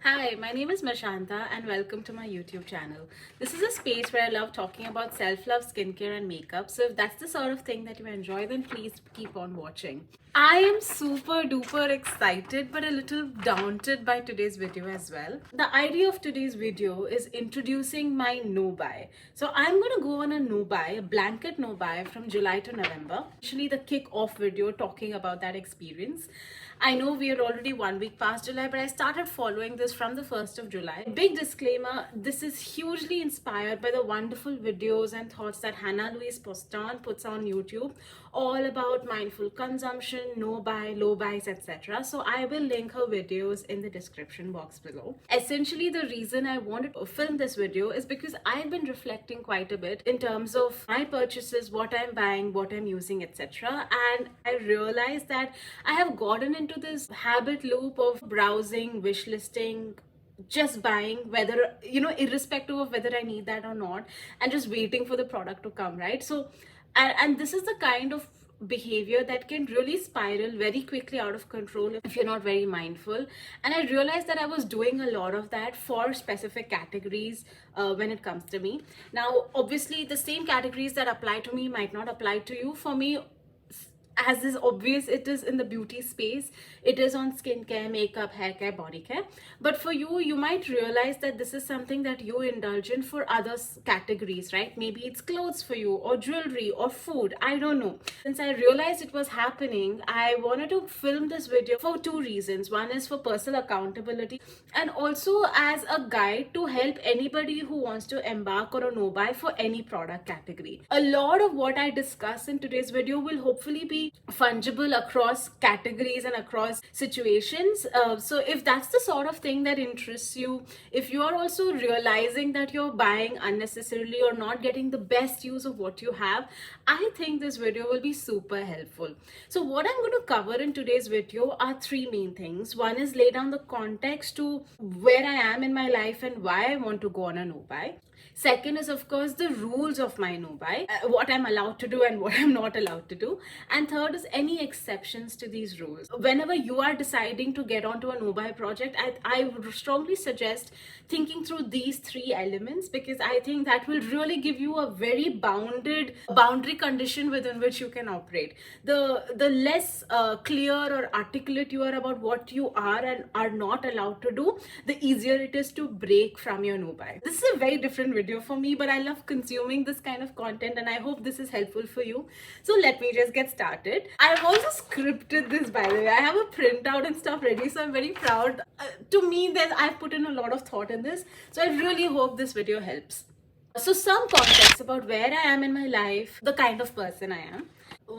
Hi, my name is Marshanta and welcome to my YouTube channel. This is a space where I love talking about self-love, skincare and makeup. So if that's the sort of thing that you enjoy, then please keep on watching. I am super duper excited but a little daunted by today's video as well. The idea of today's video is introducing my no-buy. So I'm going to go on a no-buy, a blanket no-buy from July to November. Actually the kick-off video talking about that experience. I know we are already 1 week past July, but I started following this from the 1st of July. Big disclaimer, this is hugely inspired by the wonderful videos and thoughts that Hannah Louise Poston puts on YouTube, all about mindful consumption, no buy, low buys, etc. So I will link her videos in the description box below. Essentially, the reason I wanted to film this video is because I've been reflecting quite a bit in terms of my purchases, what I'm buying, what I'm using, etc. And I realized that I have gotten into this habit loop of browsing, wish listing, just buying, whether irrespective of whether I need that or not, and just waiting for the product to come, right? So and this is the kind of behavior that can really spiral very quickly out of control if you're not very mindful. And I realized that I was doing a lot of that for specific categories when it comes to me. Now obviously the same categories that apply to me might not apply to you. For me, as is obvious, it is in the beauty space, it is on skincare, makeup, hair care, body care. But for you, you might realize that this is something that you indulge in for other categories, right? Maybe it's clothes for you, or jewelry, or food, I don't know. Since I realized it was happening, I wanted to film this video for two reasons. One is for personal accountability, and also as a guide to help anybody who wants to embark on a no buy for any product category. A lot of what I discuss in today's video will hopefully be fungible across categories and across situations. So if that's the sort of thing that interests you, if you are also realizing that you're buying unnecessarily or not getting the best use of what you have, I think this video will be super helpful. So what I'm going to cover in today's video are three main things. One is lay down the context to where I am in my life and why I want to go on a no buy. Second is, of course, the rules of my no buy, what I'm allowed to do and what I'm not allowed to do. And third is any exceptions to these rules. Whenever you are deciding to get onto a no buy project, I would strongly suggest thinking through these three elements, because I think that will really give you a very boundary condition within which you can operate. The less clear or articulate you are about what you are and are not allowed to do, the easier it is to break from your no buy. This is a very different video for me, but I love consuming this kind of content and I hope this is helpful for you. So let me just get started. I've also scripted this, by the way. I have a printout and stuff ready, so I'm very proud. To me, I've put in a lot of thought in this, so I really hope this video helps. So some context about where I am in my life, the kind of person I am.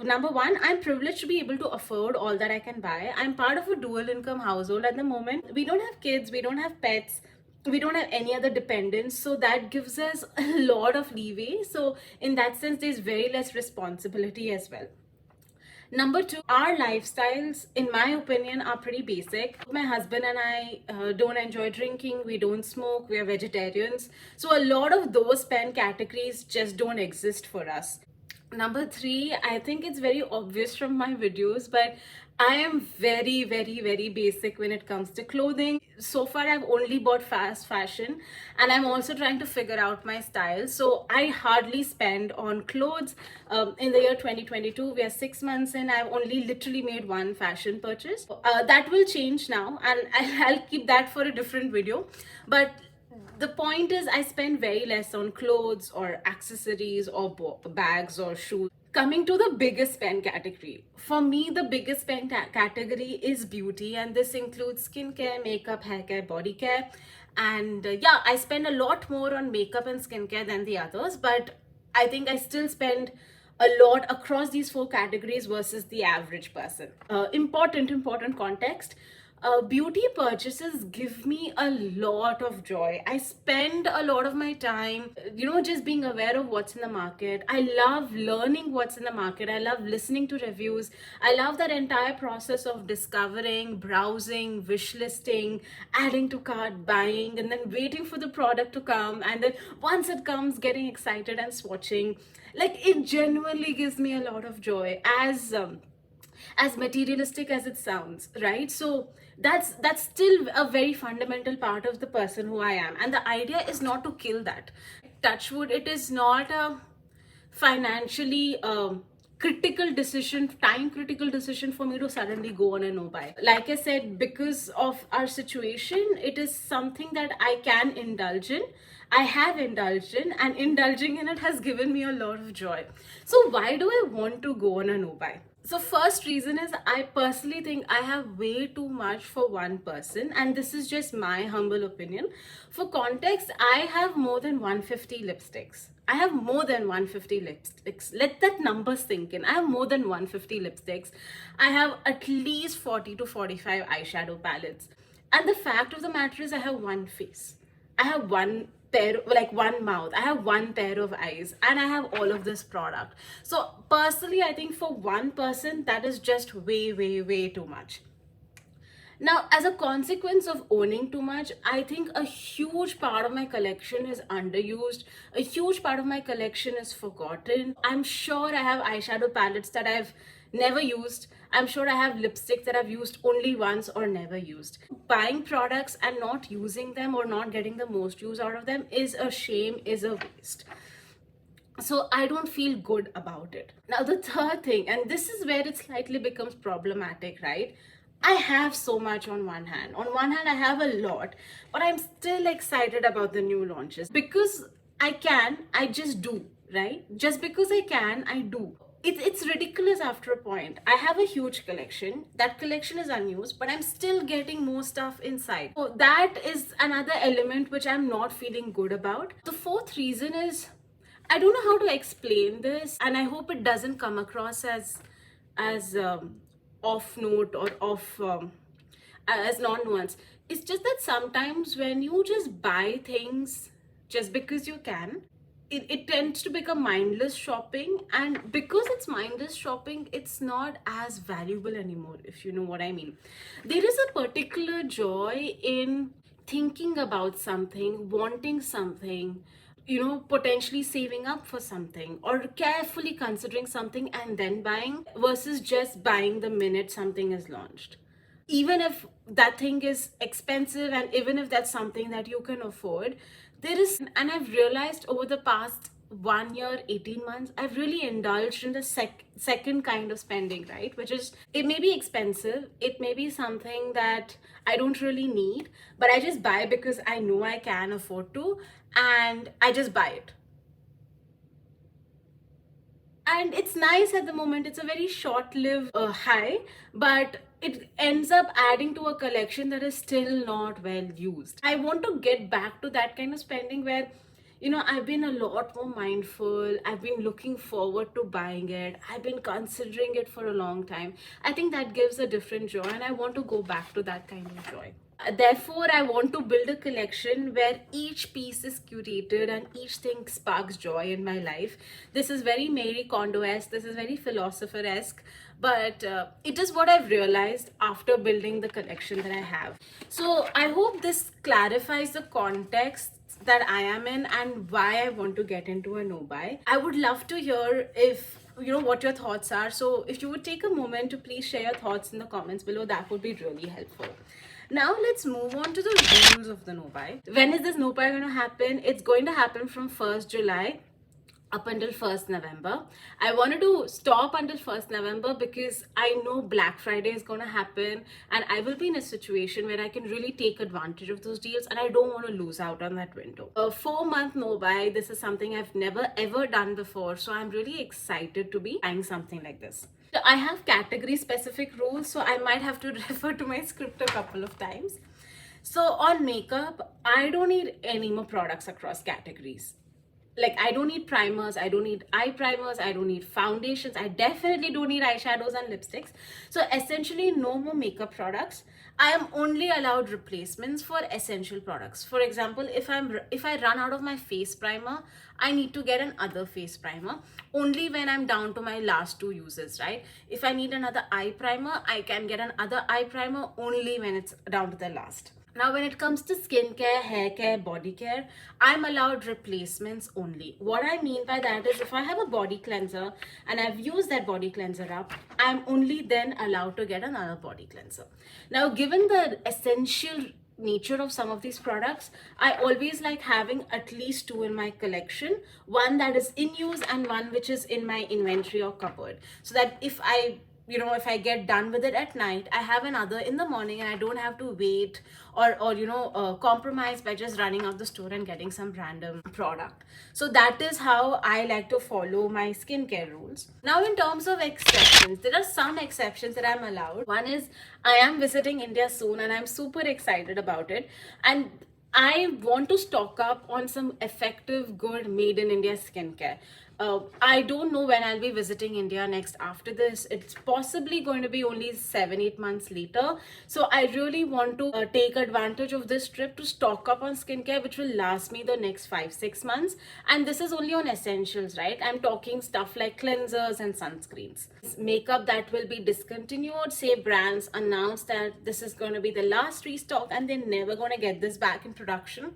Number one, I'm privileged to be able to afford all that I can buy. I'm part of a dual income household at the moment. We don't have kids, we don't have pets, we don't have any other dependents, so that gives us a lot of leeway. So in that sense, there's very less responsibility as well. Number two, our lifestyles, in my opinion, are pretty basic. My husband and I don't enjoy drinking, we don't smoke, we are vegetarians. So a lot of those spend categories just don't exist for us. Number three, I think it's very obvious from my videos, but I am very, very, very basic when it comes to clothing. So far, I've only bought fast fashion, and I'm also trying to figure out my style. So I hardly spend on clothes. In the year 2022, we are 6 months in. I've only literally made one fashion purchase. That will change now, and I'll keep that for a different video. But the point is, I spend very less on clothes or accessories or bags or shoes. Coming to the biggest spend category. For me, the biggest spend category is beauty, and this includes skincare, makeup, hair care, body care. And yeah, I spend a lot more on makeup and skincare than the others, but I think I still spend a lot across these four categories versus the average person. Important context. Beauty purchases give me a lot of joy. I spend a lot of my time, just being aware of what's in the market. I love learning what's in the market. I love listening to reviews. I love that entire process of discovering, browsing, wish listing, adding to cart, buying, and then waiting for the product to come. And then once it comes, getting excited and swatching. Like, it genuinely gives me a lot of joy. as materialistic as it sounds, right? So that's still a very fundamental part of the person who I am, and the idea is not to kill that. Touch wood, it is not a financially critical decision, time critical decision for me to suddenly go on a no buy. Like I said, because of our situation, it is something that I can indulge in. I have indulged in, and indulging in it has given me a lot of joy. So why do I want to go on a no buy? So first reason is, I personally think I have way too much for one person, and this is just my humble opinion. For context, I have more than 150 lipsticks. I have more than 150 lipsticks. Let that number sink in. I have more than 150 lipsticks. I have at least 40 to 45 eyeshadow palettes. And the fact of the matter is, I have one face. I have one pair, like one mouth. I have one pair of eyes, and I have all of this product. So personally, I think for one person, that is just way, way, way too much. Now, as a consequence of owning too much, I think a huge part of my collection is underused. A huge part of my collection is forgotten. I'm sure I have eyeshadow palettes that I've never used. I'm sure I have lipsticks that I've used only once or never used. Buying products and not using them or not getting the most use out of them is a shame, is a waste. So I don't feel good about it. Now, the third thing, and this is where it slightly becomes problematic, right? I have so much on one hand. On one hand, I have a lot, but I'm still excited about the new launches because I can, I just do, right? Just because I can, I do. It's ridiculous after a point. I have a huge collection. That collection is unused, but I'm still getting more stuff inside. So that is another element which I'm not feeling good about. The fourth reason is, I don't know how to explain this, and I hope it doesn't come across as off note or off as non-nuance. It's just that sometimes when you just buy things just because you can, it tends to become mindless shopping, and because it's mindless shopping, it's not as valuable anymore, if you know what I mean. There is a particular joy in thinking about something, wanting something, potentially saving up for something or carefully considering something and then buying, versus just buying the minute something is launched. Even if that thing is expensive, and even if that's something that you can afford, there is, and I've realized over the past 1 year, 18 months, I've really indulged in the second kind of spending, right? Which is, it may be expensive, it may be something that I don't really need, but I just buy because I know I can afford to, and I just buy it. And it's nice at the moment. It's a very short-lived high, but it ends up adding to a collection that is still not well used. I want to get back to that kind of spending where, I've been a lot more mindful. I've been looking forward to buying it. I've been considering it for a long time. I think that gives a different joy, and I want to go back to that kind of joy. Therefore, I want to build a collection where each piece is curated and each thing sparks joy in my life. This is very Marie Kondo-esque, this is very philosopher-esque, but it is what I've realized after building the collection that I have. So I hope this clarifies the context that I am in and why I want to get into a no-buy. I would love to hear what your thoughts are. So if you would take a moment to please share your thoughts in the comments below, that would be really helpful. Now let's move on to the rules of the no-buy. When is this no-buy going to happen? It's going to happen from 1st July up until 1st November. I wanted to stop until 1st November because I know Black Friday is going to happen, and I will be in a situation where I can really take advantage of those deals, and I don't want to lose out on that window. A 4-month no-buy, this is something I've never ever done before, so I'm really excited to be buying something like this. I have category specific rules, so I might have to refer to my script a couple of times. So on makeup, I don't need any more products across categories. Like, I don't need primers, I don't need eye primers, I don't need foundations, I definitely don't need eyeshadows and lipsticks. So essentially no more makeup products. I am only allowed replacements for essential products. For example, if I run out of my face primer, I need to get another face primer only when I'm down to my last 2 uses, right? If I need another eye primer, I can get another eye primer only when it's down to the last. Now, when it comes to skincare, hair care, body care, I'm allowed replacements only. What I mean by that is if I have a body cleanser and I've used that body cleanser up, I'm only then allowed to get another body cleanser. Now, given the essential nature of some of these products, I always like having at least two in my collection, one that is in use and one which is in my inventory or cupboard, so that if I get done with it at night, I have another in the morning and I don't have to wait or compromise by just running out the store and getting some random product. So that is how I like to follow my skincare rules. Now, in terms of exceptions, there are some exceptions that I'm allowed. One is I am visiting India soon and I'm super excited about it. And I want to stock up on some effective, good, made in India skincare. I don't know when I'll be visiting India next after this. It's possibly going to be only 7-8 months later. So I really want to take advantage of this trip to stock up on skincare, which will last me the next 5-6 months. And this is only on essentials, right? I'm talking stuff like cleansers and sunscreens. Makeup that will be discontinued, say brands announce that this is going to be the last restock and they're never going to get this back in production.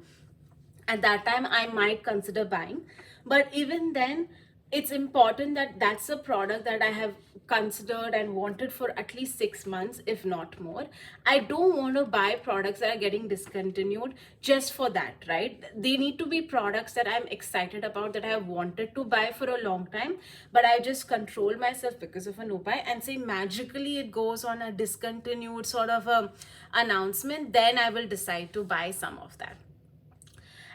At that time, I might consider buying. But even then, it's important that that's a product that I have considered and wanted for at least 6 months, if not more. I don't want to buy products that are getting discontinued just for that, right? They need to be products that I'm excited about, that I have wanted to buy for a long time, but I just control myself because of a no buy, and say magically it goes on a discontinued sort of a announcement, then I will decide to buy some of that.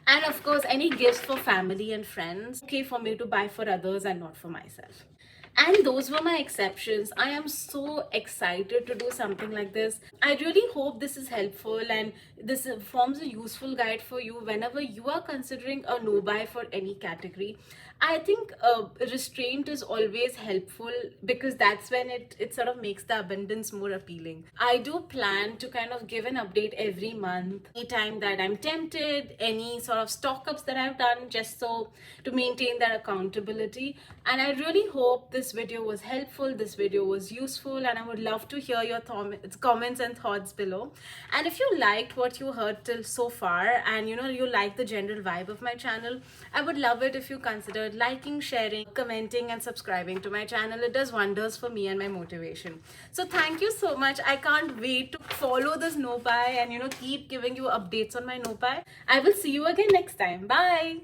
And of course, any gifts for family and friends, okay for me to buy for others and not for myself. And those were my exceptions. I am so excited to do something like this. I really hope this is helpful and this forms a useful guide for you whenever you are considering a no buy for any category. I think restraint is always helpful because that's when it sort of makes the abundance more appealing. I do plan to kind of give an update every month, anytime that I'm tempted, any sort of stock ups that I've done, just so to maintain that accountability. And I really hope this video was helpful, this video was useful, and I would love to hear your comments and thoughts below. And if you liked what you heard till so far and you like the general vibe of my channel, I would love it if you considered liking, sharing, commenting, and subscribing to my channel. It does wonders for me and my motivation. So thank you so much. I can't wait to follow this no buy and keep giving you updates on my no buy. I will see you again next time. Bye.